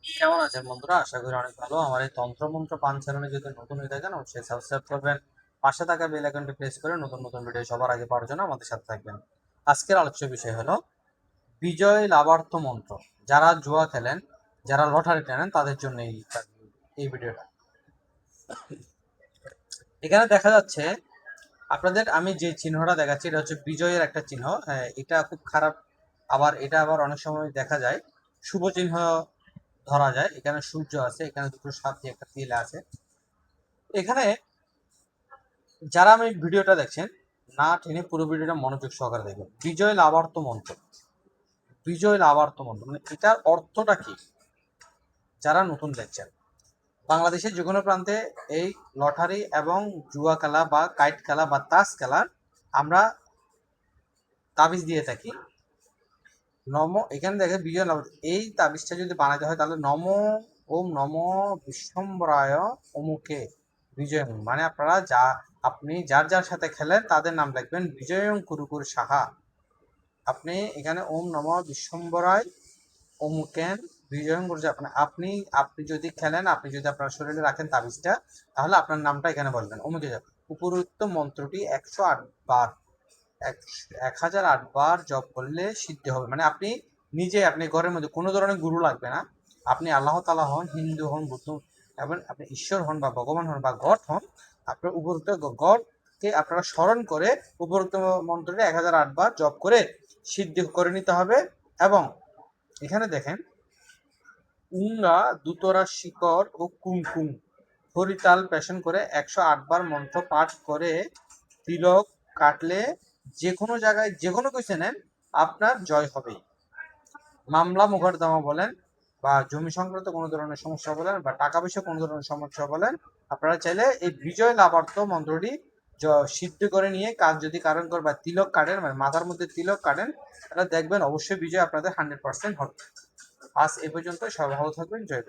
কেমন আছেন বন্ধুরা? আশা করি অনেক ভালো। আমার এই তন্ত্রমন্ত্র পান চ্যানেলে যদি নতুন হয়ে থাকেন অবশ্যই সাবস্ক্রাইব করবেন, পাশে থাকা বেল আইকনটি প্রেস করে নতুন নতুন ভিডিও সবার আগে পাওয়ার জন্য আমাদের সাথে থাকবেন। আজকের আলোচ্য বিষয় হলো বিজয় লাভার্থ মন্ত্র। যারা জুয়া খেলেন, যারা লটারি টানেন তাদের জন্য এই ভিডিওটা। এখানে দেখা যাচ্ছে আপনাদের, আমি যে চিহ্নটা দেখাচ্ছি এটা হচ্ছে বিজয়ের একটা চিহ্ন। হ্যাঁ, এটা খুব খারাপ। এটা আবার অনেক সময় দেখা যায় শুভ চিহ্ন ধরা যায়। এখানে সূর্য আছে, এখানে দুটো সাপ দিয়ে একটা তিল আছে। এখানে যারা আমি ভিডিওটা দেখছেন, না টেনে পুরো ভিডিওটা মনোযোগ সহকারে দেখবেন। বিজয় লাভার্থ মন্ত্র, বিজয় লাভার্থ মন্ত্র মানে এটার অর্থটা কি? যারা নতুন দেখছেন, বাংলাদেশের যে কোনো প্রান্তে এই লটারি এবং জুয়া খেলা বা কাইট খেলা বা তাস খেলার আমরা তাবিজ দিয়ে থাকি। এখানে দেখে বিজয় লাভ, এই তাবিজটা যদি বানাতে হয় তাহলে ওম নম বিশ্বম্বরায় অমুকে বিজয়, মানে আপনারা আপনি যার যার সাথে খেলেন তাদের নাম লিখবেন বিজয়ং কুরুকুর সাহা। আপনি এখানে ওম নম বিশ্বম্বরায় অমুকেন বিজয়ং করছে, আপনি আপনি যদি খেলেন, আপনি যদি আপনার শরীরে রাখেন তাবিজটা, তাহলে আপনার নামটা এখানে বলবেন অমুকে যাবে। উপরোক্ত মন্ত্রটি 108 বার, 1008 বার জপ করলে সিদ্ধি হবে। মানে আপনি ঘরের মধ্যে কোনো ধরনের গুরু লাগবে না। আপনি আল্লাহ তাআলা হন, হিন্দু হন, বুদ্ধ, এবং আপনি ঈশ্বর হন বা ভগবান হন বা গড হন, আপনার উপরোক্ত গডকে আপনারা স্মরণ করে উপরোক্ত মন্ত্রটি 1008 বার জপ করে সিদ্ধি করে নিতে হবে। এবং এখানে দেখেন, উঙ্গা দুতরা শিকড় ও কুমকুম হরিতাল পেশন করে 108 বার মন্ত্র পাঠ করে তিলক কাটলে যে কোনো জায়গায় যে কোনো কিছু নেন, আপনার জয় হবেই। মামলা মোকদ্দমা বলেন বা জমি সংক্রান্ত কোনো ধরনের সমস্যা বলেন বা টাকা পয়সা কোনো ধরনের সমস্যা বলেন, আপনারা চাইলে এই বিজয় লাভার্থ মন্ত্রটি সিদ্ধ করে নিয়ে কাজ যদি কারণ কর বা তিলক কাটেন, মানে মাথার মধ্যে তিলক কাটেন, তাহলে দেখবেন অবশ্যই বিজয় আপনাদের 100% হবে। আজ এ পর্যন্ত, সবাই ভালো থাকবেন। জয়।